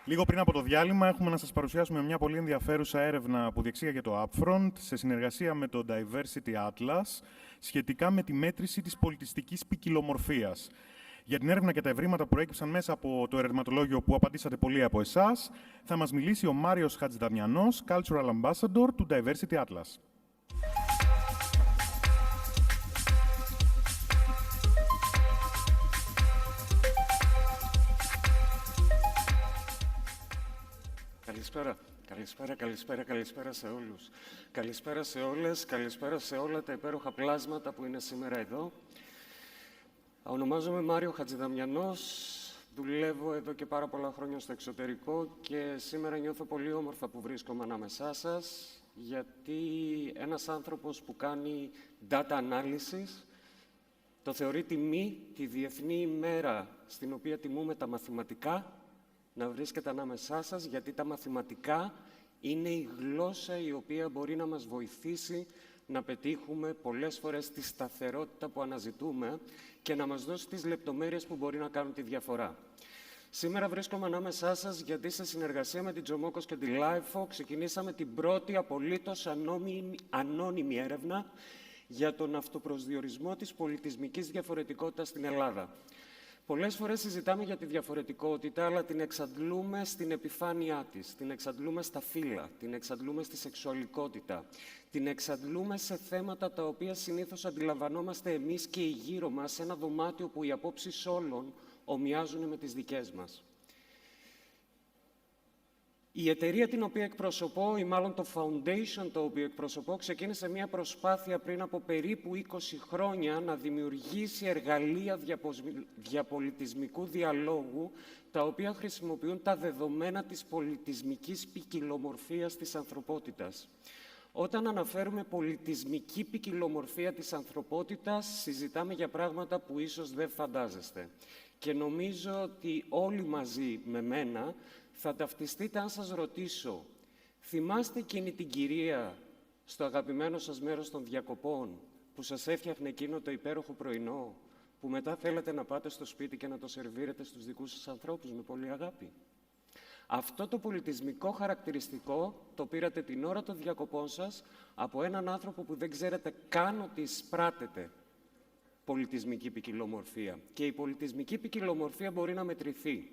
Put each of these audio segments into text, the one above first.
Λίγο πριν από το διάλειμμα, έχουμε να σας παρουσιάσουμε μια πολύ ενδιαφέρουσα έρευνα που διεξήγαγε το Upfront σε συνεργασία με το Diversity Atlas σχετικά με τη μέτρηση της πολιτιστικής ποικιλομορφίας. Για την έρευνα και τα ευρήματα που προέκυψαν μέσα από το ερωτηματολόγιο που απαντήσατε πολλοί από εσάς, θα μας μιλήσει ο Μάριος Χατζηδαμιανός, Cultural Ambassador του Diversity Atlas. Καλησπέρα σε όλους. Καλησπέρα σε όλες, καλησπέρα σε όλα τα υπέροχα πλάσματα που είναι σήμερα εδώ. Ονομάζομαι Μάριο Χατζηδαμιανός, δουλεύω εδώ και πάρα πολλά χρόνια στο εξωτερικό και σήμερα νιώθω πολύ όμορφα που βρίσκομαι ανάμεσά σας, γιατί ένας άνθρωπος που κάνει data analysis το θεωρεί τιμή τη Διεθνή ημέρα στην οποία τιμούμε τα μαθηματικά να βρίσκεται ανάμεσά σας, γιατί τα μαθηματικά είναι η γλώσσα η οποία μπορεί να μας βοηθήσει να πετύχουμε πολλές φορές τη σταθερότητα που αναζητούμε και να μας δώσει τις λεπτομέρειες που μπορεί να κάνουν τη διαφορά. Σήμερα βρίσκομαι ανάμεσά σας γιατί σε συνεργασία με την Τζομόκος και τη LiveFox ξεκινήσαμε την πρώτη απολύτως ανώνυμη έρευνα για τον αυτοπροσδιορισμό της πολιτισμικής διαφορετικότητας στην Ελλάδα. Πολλές φορές συζητάμε για τη διαφορετικότητα, αλλά την εξαντλούμε στην επιφάνειά της, την εξαντλούμε στα φύλα, την εξαντλούμε στη σεξουαλικότητα, την εξαντλούμε σε θέματα τα οποία συνήθως αντιλαμβανόμαστε εμείς και οι γύρω μας σε ένα δωμάτιο που οι απόψεις όλων ομοιάζουν με τις δικές μας. Η εταιρεία την οποία εκπροσωπώ, ή μάλλον το foundation το οποίο εκπροσωπώ, ξεκίνησε μια προσπάθεια πριν από περίπου 20 χρόνια να δημιουργήσει εργαλεία διαπολιτισμικού διαλόγου, τα οποία χρησιμοποιούν τα δεδομένα της πολιτισμικής ποικιλομορφίας της ανθρωπότητας. Όταν αναφέρουμε πολιτισμική ποικιλομορφία της ανθρωπότητας, συζητάμε για πράγματα που ίσως δεν φαντάζεστε. Και νομίζω ότι όλοι μαζί με μένα θα ταυτιστείτε αν σας ρωτήσω, θυμάστε εκείνη την κυρία στο αγαπημένο σας μέρος των διακοπών που σας έφτιαχνε εκείνο το υπέροχο πρωινό, που μετά θέλετε να πάτε στο σπίτι και να το σερβίρετε στους δικούς σας ανθρώπους με πολύ αγάπη? Αυτό το πολιτισμικό χαρακτηριστικό το πήρατε την ώρα των διακοπών σας από έναν άνθρωπο που δεν ξέρετε καν ότι εισπράτεται πολιτισμική ποικιλομορφία. Και η πολιτισμική ποικιλομορφία μπορεί να μετρηθεί.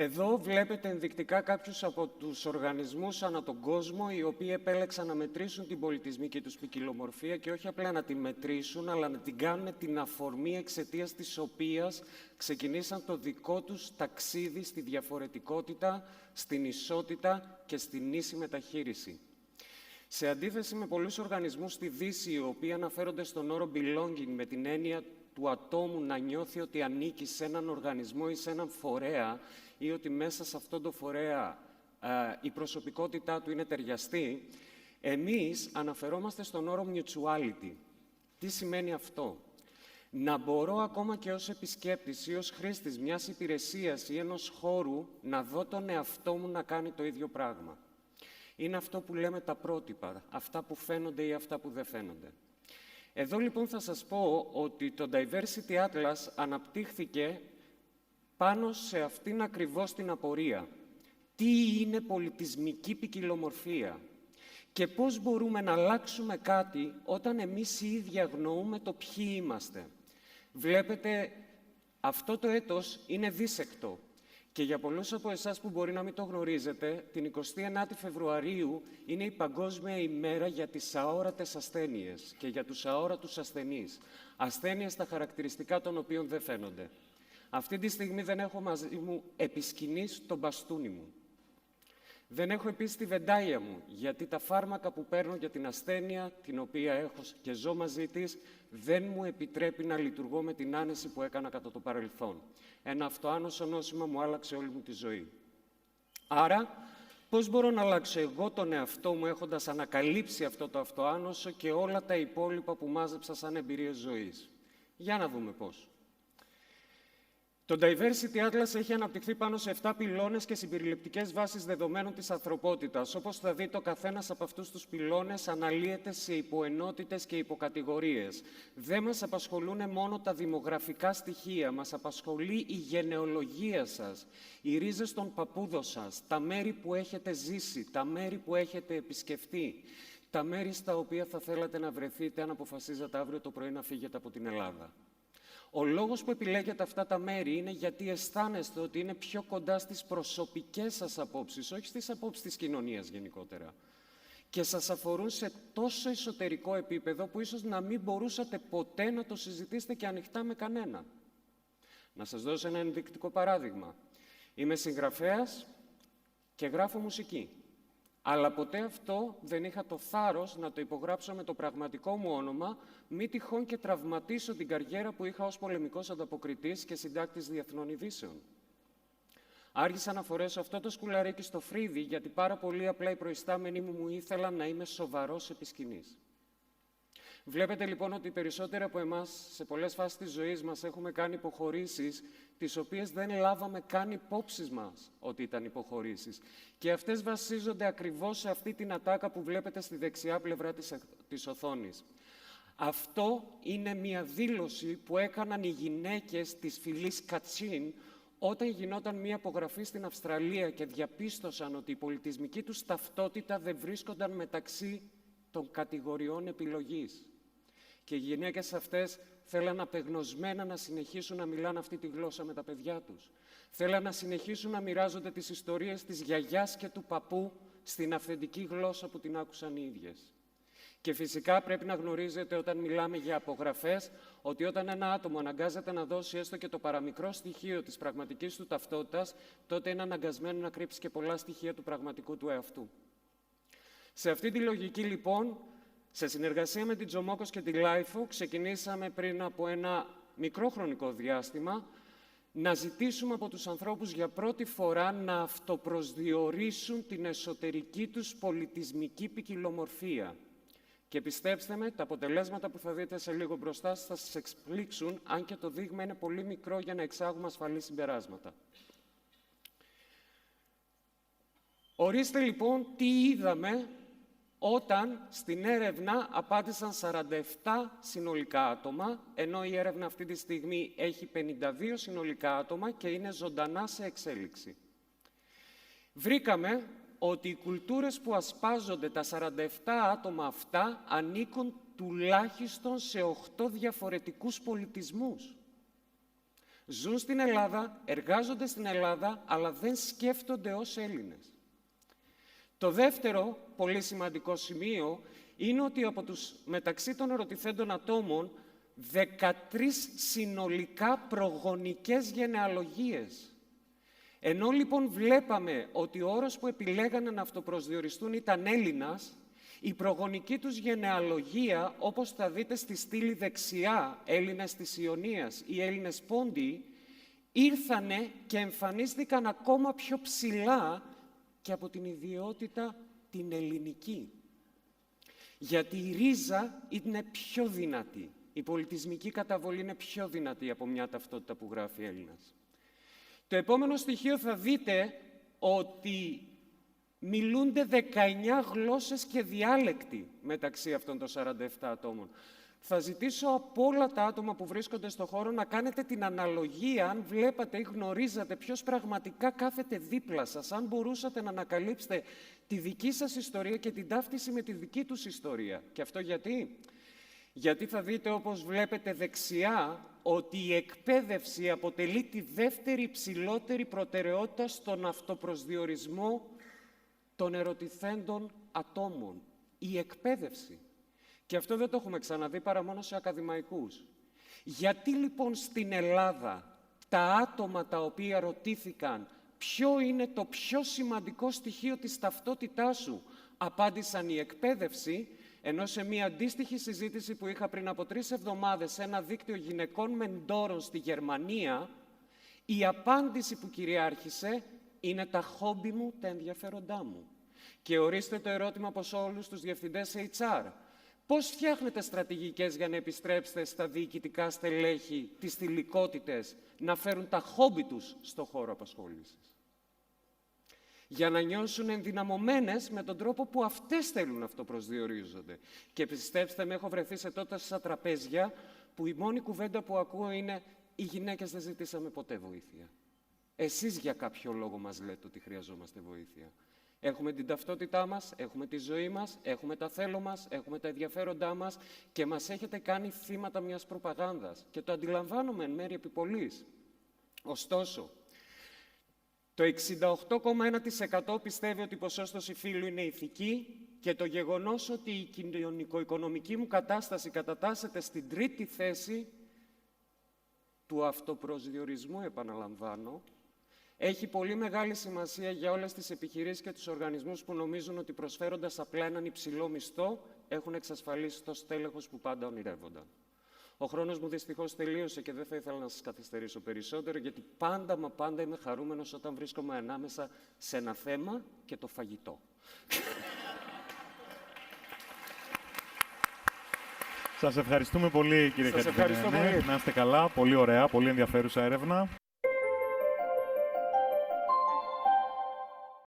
Εδώ βλέπετε ενδεικτικά κάποιους από τους οργανισμούς ανά τον κόσμο, οι οποίοι επέλεξαν να μετρήσουν την πολιτισμική τους ποικιλομορφία και όχι απλά να την μετρήσουν, αλλά να την κάνουν την αφορμή εξαιτίας της οποίας ξεκινήσαν το δικό τους ταξίδι στη διαφορετικότητα, στην ισότητα και στην ίση μεταχείριση. Σε αντίθεση με πολλούς οργανισμούς στη Δύση, οι οποίοι αναφέρονται στον όρο belonging με την έννοια του ατόμου να νιώθει ότι ανήκει σε έναν οργανισμό ή σε έναν φορέα ή ότι μέσα σε αυτόν τον φορέα η προσωπικότητά του είναι ταιριαστή, εμείς αναφερόμαστε στον όρο mutuality. Τι σημαίνει αυτό? Να μπορώ ακόμα και ως επισκέπτης ή ως χρήστης μιας υπηρεσίας ή ενός χώρου να δω τον εαυτό μου να κάνει το ίδιο πράγμα. Είναι αυτό που λέμε τα πρότυπα, αυτά που φαίνονται ή αυτά που δεν φαίνονται. Εδώ λοιπόν θα σας πω ότι το Diversity Atlas αναπτύχθηκε πάνω σε αυτήν ακριβώς την απορία. Τι είναι πολιτισμική ποικιλομορφία και πώς μπορούμε να αλλάξουμε κάτι όταν εμείς οι ίδιοι αγνοούμε το ποιοι είμαστε. Βλέπετε, αυτό το έτος είναι δίσεκτο. Και για πολλούς από εσάς που μπορεί να μην το γνωρίζετε, την 29η Φεβρουαρίου είναι η Παγκόσμια ημέρα για τις αόρατες ασθένειες και για τους αόρατους ασθενείς. Ασθένειες τα χαρακτηριστικά των οποίων δεν φαίνονται. Αυτή τη στιγμή δεν έχω μαζί μου επί σκηνής το μπαστούνι μου. Δεν έχω επίσης τη βεντάγια μου, γιατί τα φάρμακα που παίρνω για την ασθένεια, την οποία έχω και ζω μαζί της, δεν μου επιτρέπει να λειτουργώ με την άνεση που έκανα κατά το παρελθόν. Ένα αυτοάνωσο νόσημα μου άλλαξε όλη μου τη ζωή. Άρα, πώς μπορώ να αλλάξω εγώ τον εαυτό μου έχοντας ανακαλύψει αυτό το αυτοάνωσο και όλα τα υπόλοιπα που μάζεψα σαν εμπειρίες ζωής? Για να δούμε πώς. Το Diversity Atlas έχει αναπτυχθεί πάνω σε 7 πυλώνες και συμπεριληπτικές βάσεις δεδομένων της ανθρωπότητας. Όπως θα δείτε, ο καθένας από αυτούς τους πυλώνες αναλύεται σε υποενότητες και υποκατηγορίες. Δεν μας απασχολούν μόνο τα δημογραφικά στοιχεία, μας απασχολεί η γενεολογία σας, οι ρίζες των παππούδων σας, τα μέρη που έχετε ζήσει, τα μέρη που έχετε επισκεφτεί, τα μέρη στα οποία θα θέλατε να βρεθείτε αν αποφασίζατε αύριο το πρωί να φύγετε από την Ελλάδα. Ο λόγος που επιλέγετε αυτά τα μέρη είναι γιατί αισθάνεστε ότι είναι πιο κοντά στις προσωπικές σας απόψεις, όχι στις απόψεις της κοινωνίας γενικότερα. Και σας αφορούν σε τόσο εσωτερικό επίπεδο που ίσως να μην μπορούσατε ποτέ να το συζητήσετε και ανοιχτά με κανένα. Να σας δώσω ένα ενδεικτικό παράδειγμα. Είμαι συγγραφέας και γράφω μουσική. Αλλά ποτέ αυτό δεν είχα το θάρρος να το υπογράψω με το πραγματικό μου όνομα, μη τυχόν και τραυματίσω την καριέρα που είχα ως πολεμικός ανταποκριτής και συντάκτης διεθνών ειδήσεων. Άρχισα να φορέσω αυτό το σκουλαρίκι στο φρύδι, γιατί πάρα πολύ απλά οι προϊστάμενοι μου ήθελαν να είμαι σοβαρός επί σκηνής. Βλέπετε λοιπόν ότι οι περισσότεροι από εμάς σε πολλές φάσεις της ζωής μας έχουμε κάνει υποχωρήσεις, τις οποίες δεν λάβαμε καν υπόψη μας ότι ήταν υποχωρήσεις. Και αυτές βασίζονται ακριβώς σε αυτή την ατάκα που βλέπετε στη δεξιά πλευρά της οθόνης. Αυτό είναι μια δήλωση που έκαναν οι γυναίκες της φυλής Κατσίν όταν γινόταν μια απογραφή στην Αυστραλία και διαπίστωσαν ότι η πολιτισμική τους ταυτότητα δεν βρίσκονταν μεταξύ των κατηγοριών επιλογής. Και οι γυναίκες αυτές θέλαν απεγνωσμένα να συνεχίσουν να μιλάνε αυτή τη γλώσσα με τα παιδιά τους. Θέλαν να συνεχίσουν να μοιράζονται τις ιστορίες της γιαγιάς και του παππού στην αυθεντική γλώσσα που την άκουσαν οι ίδιες. Και φυσικά πρέπει να γνωρίζετε όταν μιλάμε για απογραφές, ότι όταν ένα άτομο αναγκάζεται να δώσει έστω και το παραμικρό στοιχείο της πραγματικής του ταυτότητας, τότε είναι αναγκασμένο να κρύψει και πολλά στοιχεία του πραγματικού του εαυτού. Σε αυτή τη λογική λοιπόν, σε συνεργασία με την Τζομόκος και την Λάιφο, ξεκινήσαμε πριν από ένα μικρό χρονικό διάστημα να ζητήσουμε από τους ανθρώπους για πρώτη φορά να αυτοπροσδιορίσουν την εσωτερική τους πολιτισμική ποικιλομορφία. Και πιστέψτε με, τα αποτελέσματα που θα δείτε σε λίγο μπροστά θα σας εκπλήξουν, αν και το δείγμα είναι πολύ μικρό για να εξάγουμε ασφαλή συμπεράσματα. Ορίστε λοιπόν τι είδαμε όταν στην έρευνα απάντησαν 47 συνολικά άτομα, ενώ η έρευνα αυτή τη στιγμή έχει 52 συνολικά άτομα και είναι ζωντανά σε εξέλιξη. Βρήκαμε ότι οι κουλτούρες που ασπάζονται τα 47 άτομα αυτά ανήκουν τουλάχιστον σε 8 διαφορετικούς πολιτισμούς. Ζουν στην Ελλάδα, εργάζονται στην Ελλάδα, αλλά δεν σκέφτονται ως Έλληνες. Το δεύτερο πολύ σημαντικό σημείο είναι ότι μεταξύ των ερωτηθέντων ατόμων 13 συνολικά προγονικές γενεαλογίες. Ενώ λοιπόν βλέπαμε ότι ο όρος που επιλέγανε να αυτοπροσδιοριστούν ήταν Έλληνας, η προγονική τους γενεαλογία, όπως θα δείτε στη στήλη δεξιά, Έλληνες της Ιωνίας ή Έλληνες Πόντιοι, ήρθανε και εμφανίστηκαν ακόμα πιο ψηλά και από την ιδιότητα την ελληνική. Γιατί η ρίζα είναι πιο δυνατή. Η πολιτισμική καταβολή είναι πιο δυνατή από μια ταυτότητα που γράφει Έλληνας. Το επόμενο στοιχείο θα δείτε ότι μιλούνται 19 γλώσσες και διάλεκτοι μεταξύ αυτών των 47 ατόμων. Θα ζητήσω από όλα τα άτομα που βρίσκονται στο χώρο να κάνετε την αναλογία, αν βλέπατε ή γνωρίζατε ποιος πραγματικά κάθεται δίπλα σας, αν μπορούσατε να ανακαλύψετε τη δική σας ιστορία και την ταύτιση με τη δική τους ιστορία. Και αυτό γιατί? Γιατί θα δείτε, όπως βλέπετε δεξιά, ότι η εκπαίδευση αποτελεί τη δεύτερη υψηλότερη προτεραιότητα στον αυτοπροσδιορισμό των ερωτηθέντων ατόμων. Η εκπαίδευση. Και αυτό δεν το έχουμε ξαναδεί παρά μόνο σε ακαδημαϊκούς. Γιατί λοιπόν στην Ελλάδα τα άτομα τα οποία ρωτήθηκαν ποιο είναι το πιο σημαντικό στοιχείο της ταυτότητάς σου, απάντησαν η εκπαίδευση, ενώ σε μια αντίστοιχη συζήτηση που είχα πριν από 3 εβδομάδες σε ένα δίκτυο γυναικών μεντόρων στη Γερμανία, η απάντηση που κυριάρχησε είναι τα χόμπι μου, τα ενδιαφέροντά μου. Και ορίστε το ερώτημα από όλους τους διευθυντές HR. Πώς φτιάχνετε στρατηγικές για να επιστρέψετε στα διοικητικά στελέχη, τις θηλυκότητες, να φέρουν τα χόμπι τους στο χώρο απασχόλησης? Για να νιώσουν ενδυναμωμένες με τον τρόπο που αυτές θέλουν να αυτοπροσδιορίζονται. Και πιστέψτε με, έχω βρεθεί σε τόσα τραπέζια που η μόνη κουβέντα που ακούω είναι «Οι γυναίκες δεν ζητήσαμε ποτέ βοήθεια. Εσείς για κάποιο λόγο μας λέτε ότι χρειαζόμαστε βοήθεια». Έχουμε την ταυτότητά μας, έχουμε τη ζωή μας, έχουμε τα θέλω μας, έχουμε τα ενδιαφέροντά μας και μας έχετε κάνει θύματα μιας προπαγάνδας. Και το αντιλαμβάνομαι εν μέρει επί πολλής. Ωστόσο, το 68,1% πιστεύει ότι η ποσόστοση φύλου είναι ηθική και το γεγονός ότι η κοινωνικο-οικονομική μου κατάσταση κατατάσσεται στην τρίτη θέση του αυτοπροσδιορισμού, επαναλαμβάνω, έχει πολύ μεγάλη σημασία για όλες τις επιχειρήσεις και τους οργανισμούς που νομίζουν ότι προσφέροντας απλά έναν υψηλό μισθό έχουν εξασφαλίσει το στέλεχος που πάντα ονειρεύονταν. Ο χρόνος μου δυστυχώς τελείωσε και δεν θα ήθελα να σας καθυστερήσω περισσότερο, γιατί πάντα μα πάντα είμαι χαρούμενος όταν βρίσκομαι ανάμεσα σε ένα θέμα και το φαγητό. Σας ευχαριστούμε πολύ, κύριε Χατζηδημιανέ. Να είστε καλά, πολύ ωραία, πολύ ενδιαφέρουσα έρευνα.